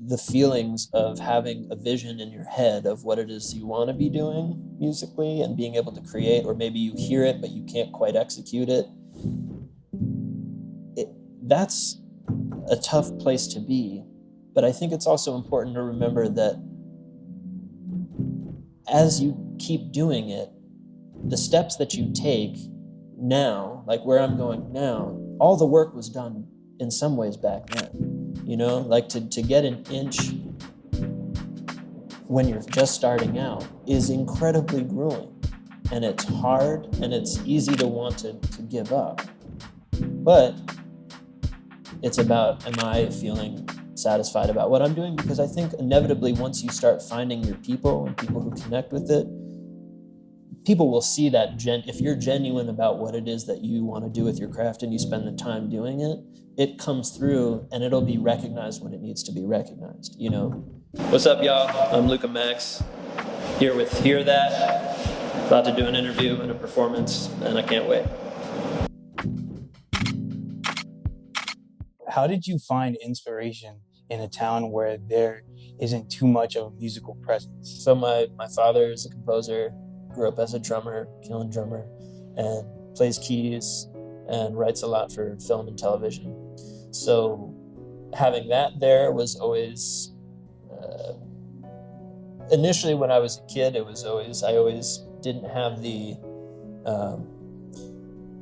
the feelings of having a vision in your head of what it is you want to be doing musically and being able to create, or maybe you hear it but you can't quite execute it, that's a tough place to be. But I think it's also important to remember that as you keep doing it, the steps that you take now, like where I'm going now, all the work was done in some ways back then. You know, like to get an inch when you're just starting out is incredibly grueling, and it's hard, and it's easy to want to give up. But it's about, am I feeling satisfied about what I'm doing? Because I think inevitably once you start finding your people and people who connect with it, people will see that if you're genuine about what it is that you want to do with your craft and you spend the time doing it, it comes through and it'll be recognized when it needs to be recognized, you know? What's up, y'all? I'm Luca Max, here with Hear That, about to do an interview and a performance, and I can't wait. How did you find inspiration in a town where there isn't too much of a musical presence? So my father is a composer, grew up as a drummer, killing drummer, and plays keys and writes a lot for film and television. So having that there was always, initially when I was a kid, I always didn't have the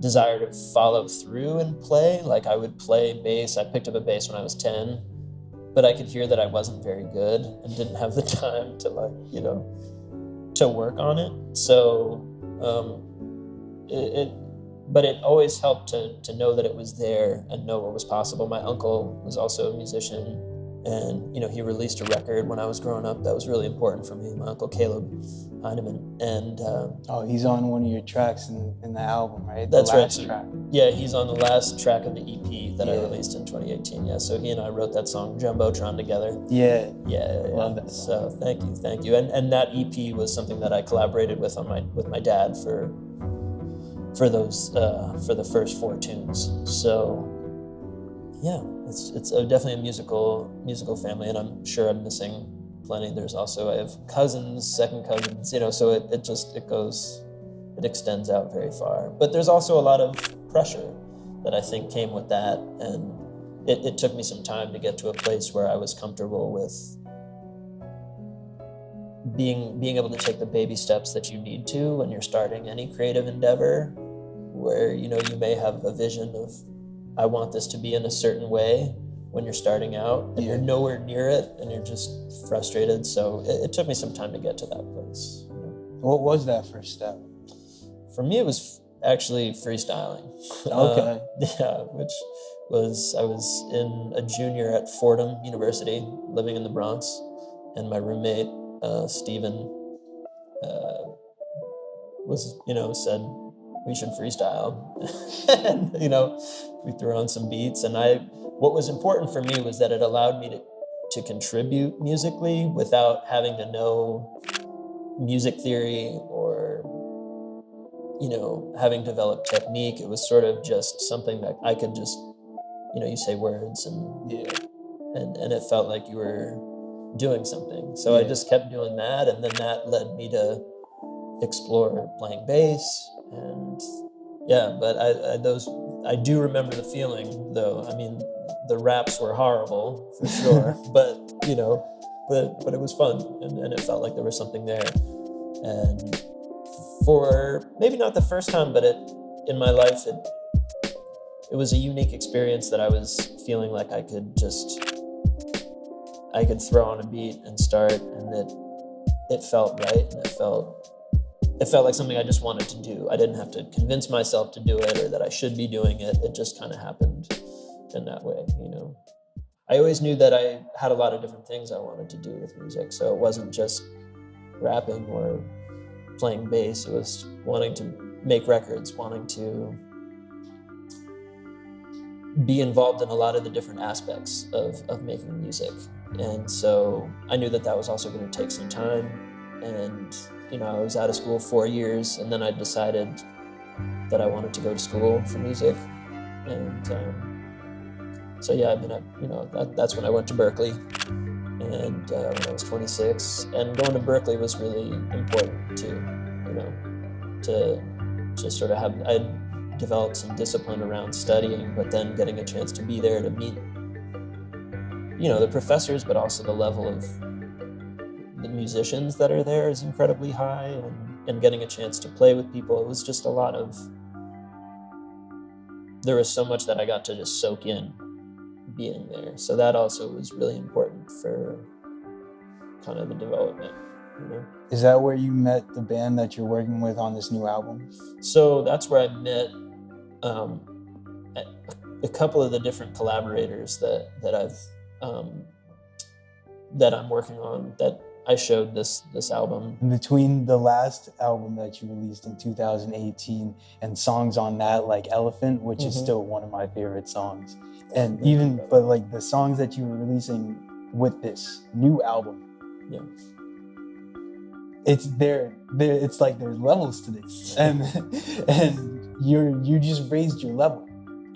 desire to follow through and play. Like I would play bass. I picked up a bass when I was 10, but I could hear that I wasn't very good and didn't have the time to to work on it. So but it always helped to know that it was there and know what was possible. My uncle was also a musician, and he released a record when I was growing up that was really important for me. My uncle Caleb Heineman, and he's on one of your tracks in the album, right? That's the last right. track. Yeah, he's on the last track of the EP that I released in 2018. Yeah, so he and I wrote that song Jumbotron together. Yeah. Love that song. So thank you. And that EP was something that I collaborated with my dad for those for the first 4 tunes. So yeah, it's definitely a musical family, and I'm sure I'm missing plenty. I have cousins, second cousins, so it extends out very far. But there's also a lot of pressure that I think came with that, and it took me some time to get to a place where I was comfortable with being able to take the baby steps that you need to when you're starting any creative endeavor, where you may have a vision of, I want this to be in a certain way when you're starting out, and you're nowhere near it, and you're just frustrated. So it took me some time to get to that place. What was that first step? For me, it was actually freestyling. Okay. Which was, I was a junior at Fordham University, living in the Bronx, and my roommate, Steven, said we should freestyle. And, we threw on some beats, and what was important for me was that it allowed me to contribute musically without having to know music theory or, having developed technique. It was sort of just something that I could just, you say words and it felt like you were doing something. So I just kept doing that, and then that led me to explore playing bass. And but I do remember the feeling, though. I mean, the raps were horrible for sure, but it was fun, and it felt like there was something there. And for maybe not the first time, but in my life, it was a unique experience that I was feeling like I could throw on a beat and start, and it felt right, and it felt like something I just wanted to do. I didn't have to convince myself to do it or that I should be doing it. It just kind of happened in that way, I always knew that I had a lot of different things I wanted to do with music, so it wasn't just rapping or playing bass. It was wanting to make records, wanting to be involved in a lot of the different aspects of making music. And so I knew that was also going to take some time. And, I was out of school 4 years, and then I decided that I wanted to go to school for music. And so, yeah, I mean, that's when I went to Berkeley. and when I was 26. And going to Berkeley was really important too, you know, to sort of have, I developed some discipline around studying, but then getting a chance to be there to meet, you know, the professors, but also the level of the musicians that are there is incredibly high, and getting a chance to play with people. It was just a lot of, there was so much that I got to just soak in being there. So that also was really important for kind of the development, you know. Is that where you met the band that you're working with on this new album? So that's where I met a couple of the different collaborators that I'm working on, that I showed this album. Between the last album that you released in 2018 and songs on that, like Elephant, which is still one of my favorite songs, and but like the songs that you were releasing with this new album, yeah, it's it's like there's levels to this, and you just raised your level.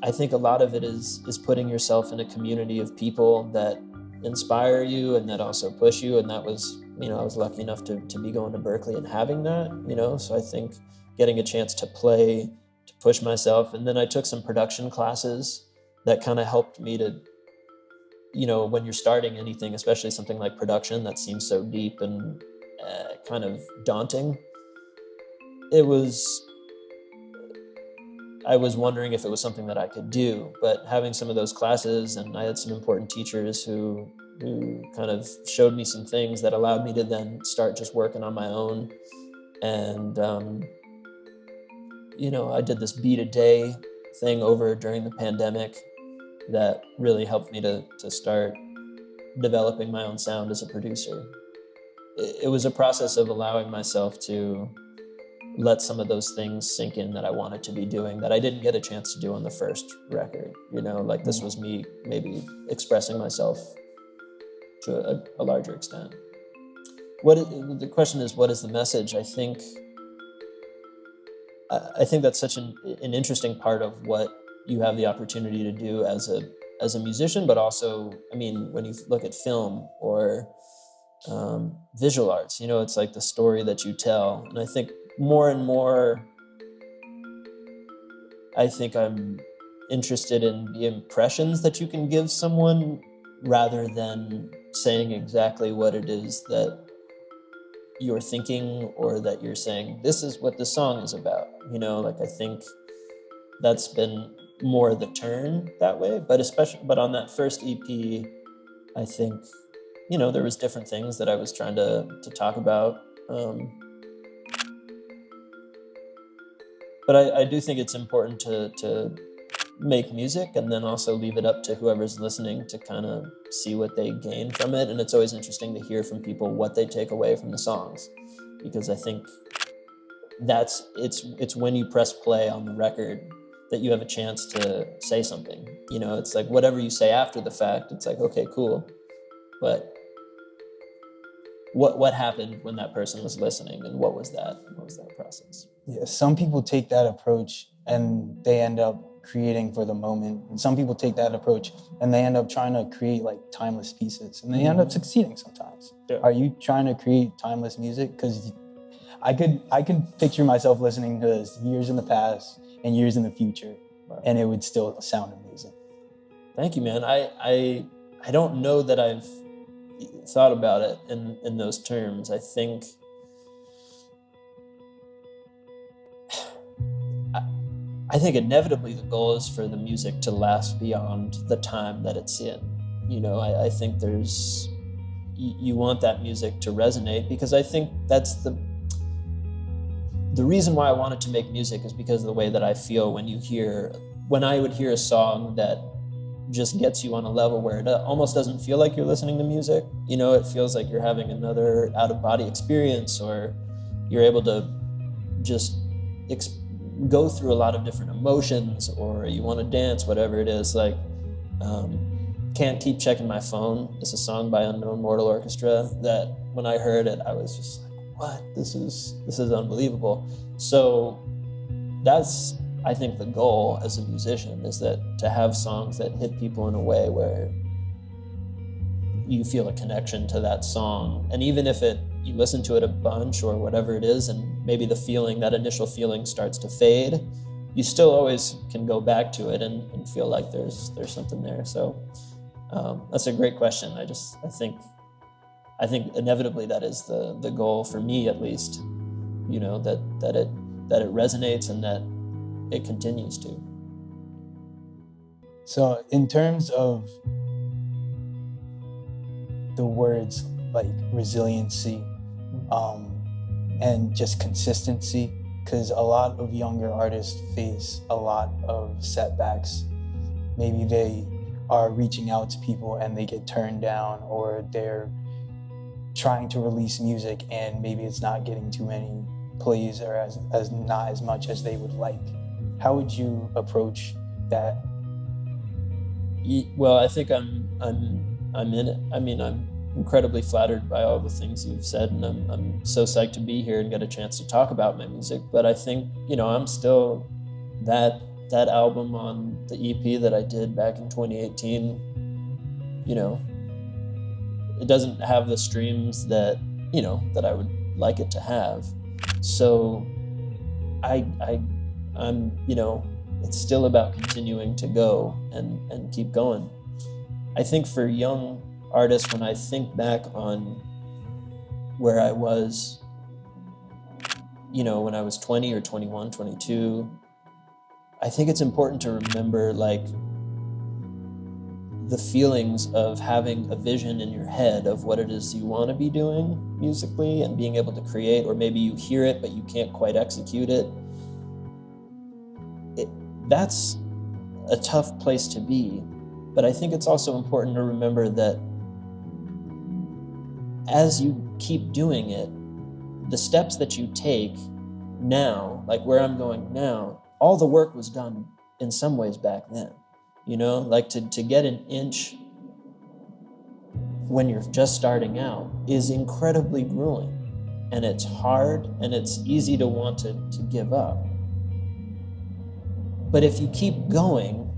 I think a lot of it is putting yourself in a community of people that inspire you and that also push you. And that was, you know, I was lucky enough to be going to Berkeley and having that, you know. So I think getting a chance to play, to push myself. And then I took some production classes that kind of helped me to, you know, when you're starting anything, especially something like production that seems so deep and kind of daunting, I was wondering if it was something that I could do. But having some of those classes, and I had some important teachers who kind of showed me some things that allowed me to then start just working on my own. And, you know, I did this beat a day thing over during the pandemic that really helped me to start developing my own sound as a producer. It was a process of allowing myself to let some of those things sink in that I wanted to be doing that I didn't get a chance to do on the first record. You know, like this was me maybe expressing myself to a larger extent. The question is, what is the message? I think that's such an interesting part of what you have the opportunity to do as a musician, but also, I mean, when you look at film or visual arts, you know, it's like the story that you tell. And I think more and more, I think I'm interested in the impressions that you can give someone rather than saying exactly what it is that you're thinking or that you're saying, this is what the song is about. You know, like I think that's been more the turn that way, but on that first EP, I think, you know, there was different things that I was trying to talk about. But I do think it's important to make music and then also leave it up to whoever's listening to kind of see what they gain from it. And it's always interesting to hear from people what they take away from the songs, because I think it's when you press play on the record that you have a chance to say something. You know, it's like whatever you say after the fact, it's like, okay, cool. But what happened when that person was listening, and what was that process? Yeah, some people take that approach and they end up creating for the moment. And some people take that approach and they end up trying to create like timeless pieces, and they end up succeeding sometimes. Yeah. Are you trying to create timeless music? Because I could picture myself listening to this years in the past and years in the future, and it would still sound amazing. Thank you, man. I don't know that I've thought about it in those terms. I think inevitably the goal is for the music to last beyond the time that it's in. You know, I think you want that music to resonate, because I think that's the reason why I wanted to make music is because of the way that I feel when I would hear a song that just gets you on a level where it almost doesn't feel like you're listening to music. You know, it feels like you're having another out-of-body experience, or you're able to just go through a lot of different emotions, or you want to dance, whatever it is. Like, Can't Keep Checking My Phone is a song by Unknown Mortal Orchestra that when I heard it, I was just like, what? This is unbelievable. So that's, I think, the goal as a musician, is that to have songs that hit people in a way where you feel a connection to that song. And even if you listen to it a bunch or whatever it is, and maybe that initial feeling starts to fade, you still always can go back to it and feel like there's something there. So that's a great question. I think inevitably that is the goal for me, at least, that it resonates and that it continues to. So in terms of the words like resiliency and just consistency, because a lot of younger artists face a lot of setbacks. Maybe they are reaching out to people and they get turned down, or they're trying to release music and maybe it's not getting too many plays or as not as much as they would like. How would you approach that? Well, I think I'm in it. I mean, I'm incredibly flattered by all the things you've said, and I'm so psyched to be here and get a chance to talk about my music. But I think, I'm still that album on the EP that I did back in 2018, it doesn't have the streams that I would like it to have. So I'm it's still about continuing to go and keep going. I think for young artists, when I think back on where I was, when I was 20 or 21, 22, I think it's important to remember the feelings of having a vision in your head of what it is you want to be doing musically and being able to create, or maybe you hear it but you can't quite execute it. That's a tough place to be, but I think it's also important to remember that as you keep doing it, the steps that you take now, like where I'm going now, all the work was done in some ways back then. To get an inch when you're just starting out is incredibly grueling, and it's hard, and it's easy to want to give up. But if you keep going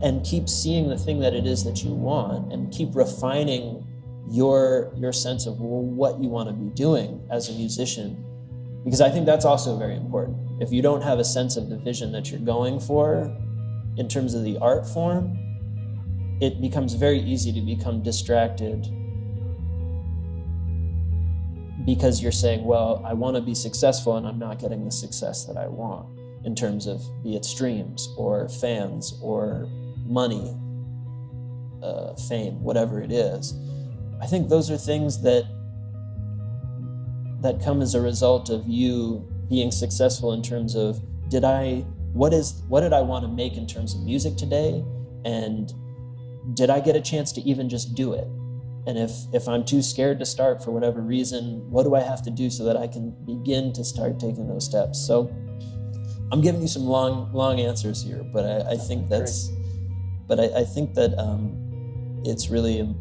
and keep seeing the thing that it is that you want, and keep refining your sense of what you want to be doing as a musician, because I think that's also very important. If you don't have a sense of the vision that you're going for in terms of the art form, it becomes very easy to become distracted because you're saying, well, I want to be successful and I'm not getting the success that I want in terms of, be it streams or fans or money, fame, whatever it is. I think those are things that come as a result of you being successful in terms of, what did I want to make in terms of music today? And did I get a chance to even just do it? And if I'm too scared to start for whatever reason, what do I have to do so that I can begin to start taking those steps? So I'm giving you some long answers here, but I think that's, but I think that it's really,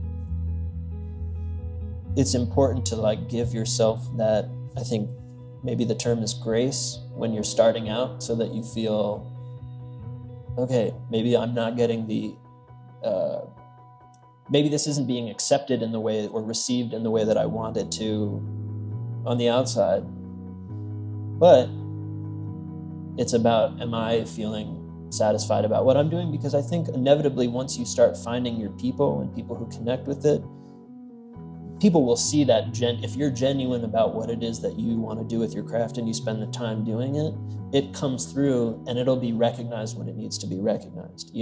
it's important to give yourself that, I think maybe the term is grace when you're starting out, so that you feel, okay, maybe I'm not getting maybe this isn't being accepted in the way or received in the way that I want it to on the outside. But it's about, am I feeling satisfied about what I'm doing? Because I think inevitably once you start finding your people and people who connect with it, people will see that if you're genuine about what it is that you want to do with your craft and you spend the time doing it, it comes through and it'll be recognized when it needs to be recognized,